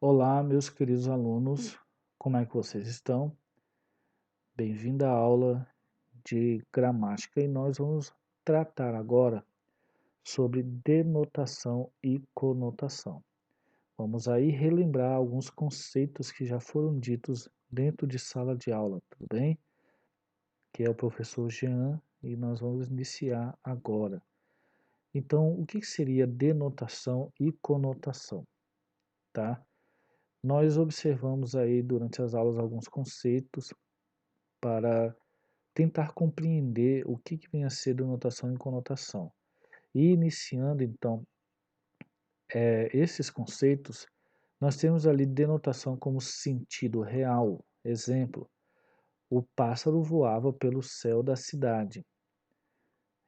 Olá, meus queridos alunos, como é que vocês estão? Bem-vindo à aula de gramática e nós vamos tratar agora sobre denotação e conotação. Vamos aí relembrar alguns conceitos que já foram ditos dentro de sala de aula, tudo bem? Que é o professor Jean e nós vamos iniciar agora. Então, o que seria denotação e conotação, tá? Nós observamos aí durante as aulas alguns conceitos para tentar compreender o que vem a ser denotação e conotação. E iniciando então esses conceitos, nós temos ali denotação como sentido real. Exemplo, o pássaro voava pelo céu da cidade.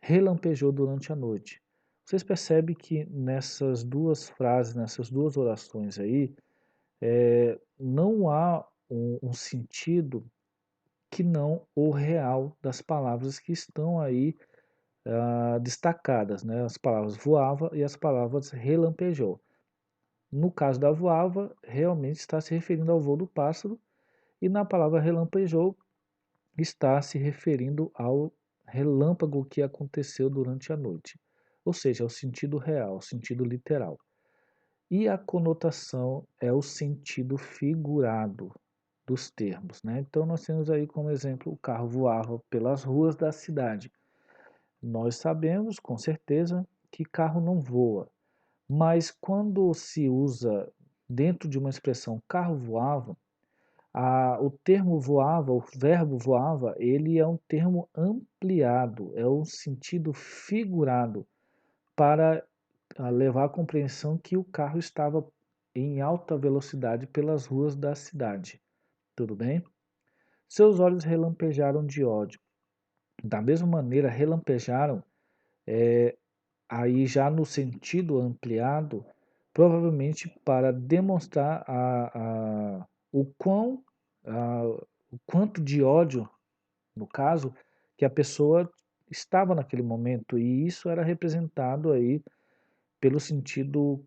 Relampejou durante a noite. Vocês percebem que nessas duas frases, nessas duas orações aí, não há um sentido que não o real das palavras que estão aí destacadas, né? As palavras voava e as palavras relampejou. No caso da voava, realmente está se referindo ao voo do pássaro, e na palavra relampejou está se referindo ao relâmpago que aconteceu durante a noite. Ou seja, é o sentido real, o sentido literal. E a conotação é o sentido figurado dos termos, né? Então nós temos aí como exemplo o carro voava pelas ruas da cidade. Nós sabemos com certeza que carro não voa, mas quando se usa dentro de uma expressão carro voava, o termo voava, o verbo voava, ele é um termo ampliado, é um sentido figurado para levar à compreensão que o carro estava em alta velocidade pelas ruas da cidade. Tudo bem? Seus olhos relampejaram de ódio. Da mesma maneira, relampejaram aí já no sentido ampliado, provavelmente para demonstrar o a, o quanto de ódio, no caso, que a pessoa estava naquele momento, e isso era representado aí pelo sentido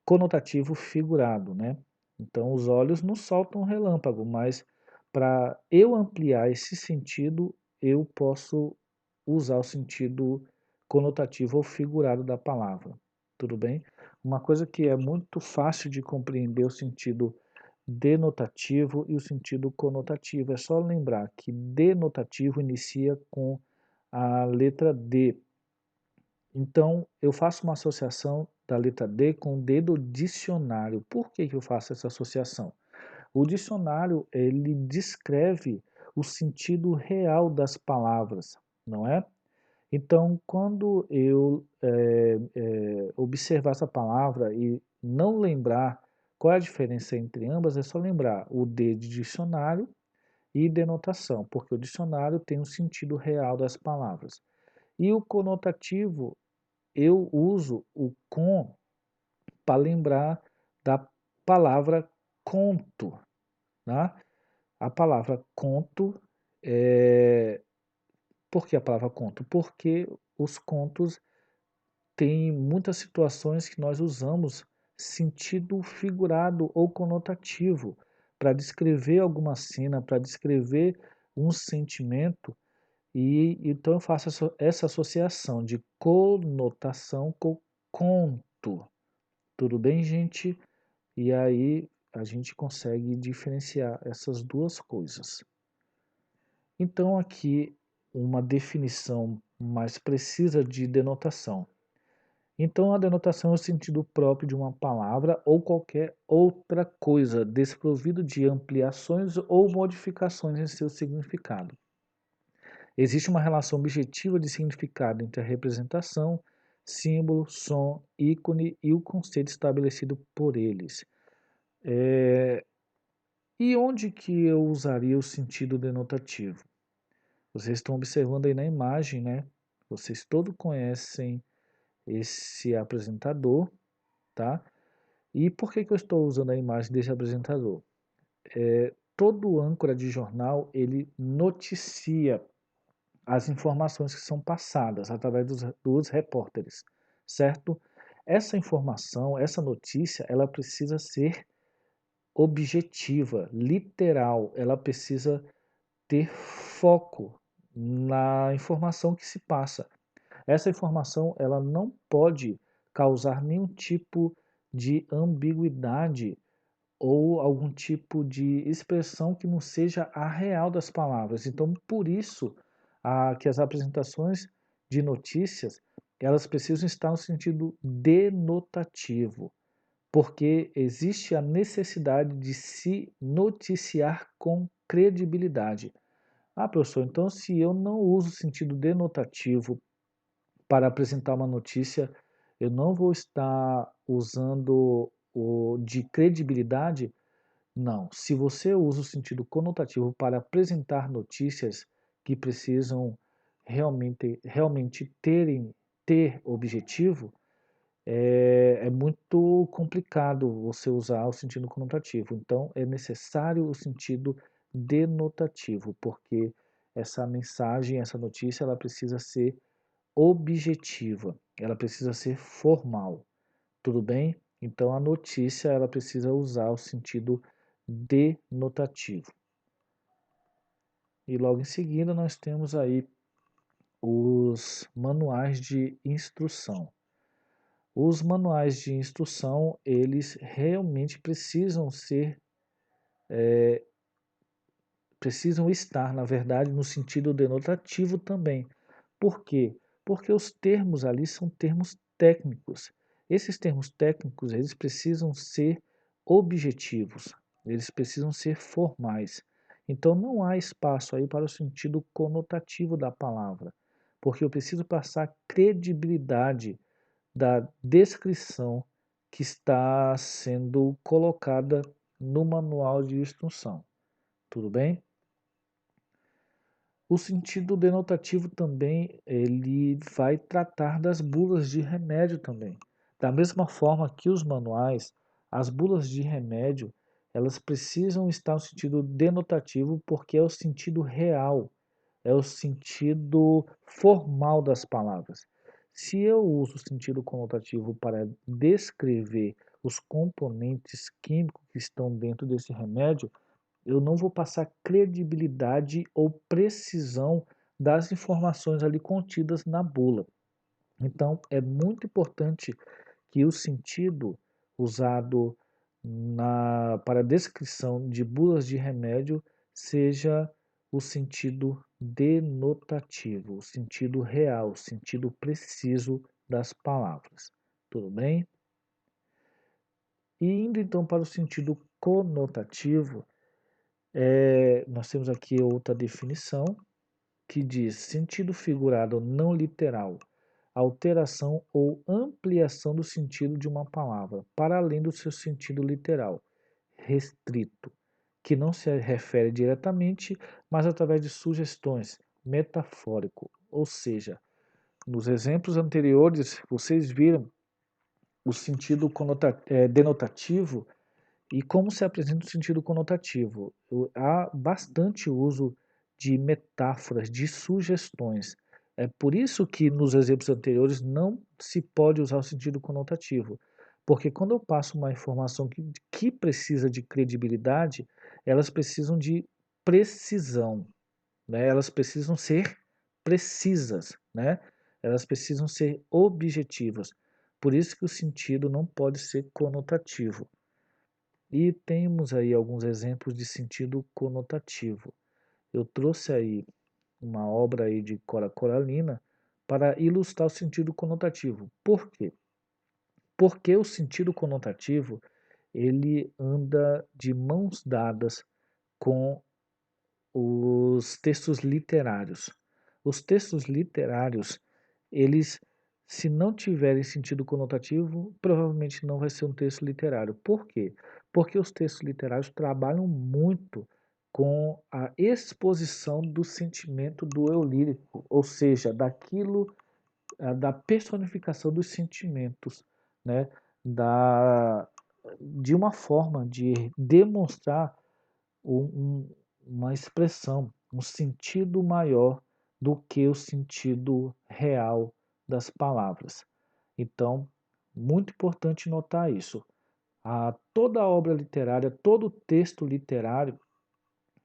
conotativo figurado, né? Então, os olhos não soltam relâmpago, mas para eu ampliar esse sentido, eu posso usar o sentido conotativo ou figurado da palavra. Tudo bem? Uma coisa que é muito fácil de compreender o sentido denotativo e o sentido conotativo. É só lembrar que denotativo inicia com a letra D. Então, eu faço uma associação da letra D com o D do dicionário. Por que eu faço essa associação? O dicionário, ele descreve o sentido real das palavras, não é? Então, quando eu observar essa palavra e não lembrar qual é a diferença entre ambas, é só lembrar o D de dicionário e denotação, porque o dicionário tem o sentido real das palavras. E o conotativo, eu uso o com para lembrar da palavra conto, né? A palavra conto por que a palavra conto? Porque os contos têm muitas situações que nós usamos sentido figurado ou conotativo para descrever alguma cena, para descrever um sentimento, e então eu faço essa associação de conotação com conto. Tudo bem, gente? E aí a gente consegue diferenciar essas duas coisas. Então, aqui uma definição mais precisa de denotação. Então, a denotação é o sentido próprio de uma palavra ou qualquer outra coisa, desprovido de ampliações ou modificações em seu significado. Existe uma relação objetiva de significado entre a representação, símbolo, som, ícone e o conceito estabelecido por eles. E onde que eu usaria o sentido denotativo? Vocês estão observando aí na imagem, né? Vocês todos conhecem esse apresentador, tá? E por que que eu estou usando a imagem desse apresentador? Todo âncora de jornal, ele noticia as informações que são passadas através dos repórteres, certo? Essa informação, essa notícia, ela precisa ser objetiva, literal, ela precisa ter foco na informação que se passa. Essa informação ela não pode causar nenhum tipo de ambiguidade ou algum tipo de expressão que não seja a real das palavras. Então, por isso, que as apresentações de notícias, elas precisam estar no sentido denotativo, porque existe a necessidade de se noticiar com credibilidade. Ah, professor, então se eu não uso o sentido denotativo para apresentar uma notícia, eu não vou estar usando o de credibilidade? Não. Se você usa o sentido conotativo para apresentar notícias que precisam realmente ter objetivo, é muito complicado você usar o sentido conotativo. Então, é necessário o sentido denotativo, porque essa mensagem, essa notícia, ela precisa ser objetiva, ela precisa ser formal, tudo bem? Então, a notícia, ela precisa usar o sentido denotativo. E logo em seguida, nós temos aí os manuais de instrução. Os manuais de instrução, eles realmente precisam estar, na verdade, no sentido denotativo também. Por quê? Porque os termos ali são termos técnicos. Esses termos técnicos, eles precisam ser objetivos, eles precisam ser formais. Então não há espaço aí para o sentido conotativo da palavra, porque eu preciso passar credibilidade da descrição que está sendo colocada no manual de instrução. Tudo bem? O sentido denotativo também, ele vai tratar das bulas de remédio também. Da mesma forma que os manuais, as bulas de remédio, elas precisam estar no sentido denotativo porque é o sentido real, é o sentido formal das palavras. Se eu uso o sentido conotativo para descrever os componentes químicos que estão dentro desse remédio, eu não vou passar credibilidade ou precisão das informações ali contidas na bula. Então, é muito importante que o sentido usado para descrição de bulas de remédio seja o sentido denotativo, o sentido real, o sentido preciso das palavras. Tudo bem? E indo então para o sentido conotativo, nós temos aqui outra definição que diz sentido figurado não literal, alteração ou ampliação do sentido de uma palavra, para além do seu sentido literal, restrito, que não se refere diretamente, mas através de sugestões, metafórico, ou seja, nos exemplos anteriores vocês viram o sentido denotativo e como se apresenta o sentido conotativo? Há bastante uso de metáforas, de sugestões. É por isso que nos exemplos anteriores não se pode usar o sentido conotativo. Porque quando eu passo uma informação que precisa de credibilidade, elas precisam de precisão, né? Elas precisam ser precisas, né? Elas precisam ser objetivas. Por isso que o sentido não pode ser conotativo. E temos aí alguns exemplos de sentido conotativo. Eu trouxe aí uma obra aí de Cora Coralina para ilustrar o sentido conotativo. Por quê? Porque o sentido conotativo ele anda de mãos dadas com os textos literários. Os textos literários, eles, se não tiverem sentido conotativo, provavelmente não vai ser um texto literário. Por quê? Porque os textos literários trabalham muito com a exposição do sentimento do eu lírico, ou seja, daquilo, da personificação dos sentimentos, né? Da, de uma forma de demonstrar uma expressão, um sentido maior do que o sentido real das palavras. Então, muito importante notar isso. Toda obra literária, todo texto literário,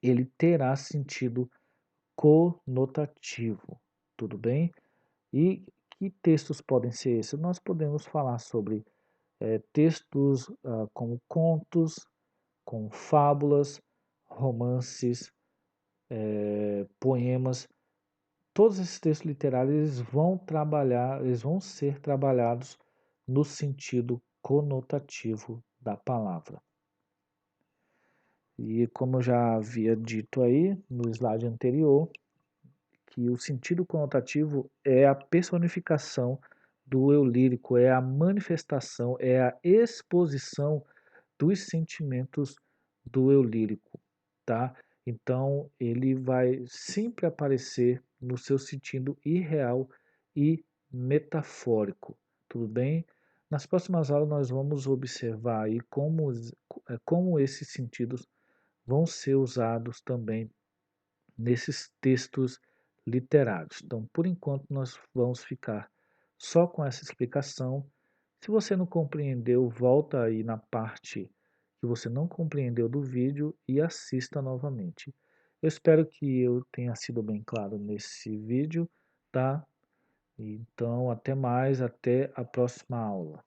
ele terá sentido conotativo, tudo bem? E que textos podem ser esses? Nós podemos falar sobre textos como contos, como fábulas, romances, poemas. Todos esses textos literários eles vão ser trabalhados no sentido conotativo da palavra. E como eu já havia dito aí no slide anterior, que o sentido conotativo é a personificação do eu lírico, é a manifestação, é a exposição dos sentimentos do eu lírico, tá? Então, ele vai sempre aparecer no seu sentido irreal e metafórico, tudo bem? Nas próximas aulas nós vamos observar aí como esses sentidos vão ser usados também nesses textos literários. Então, por enquanto, nós vamos ficar só com essa explicação. Se você não compreendeu, volta aí na parte que você não compreendeu do vídeo e assista novamente. Eu espero que eu tenha sido bem claro nesse vídeo, tá? Então, até mais, até a próxima aula.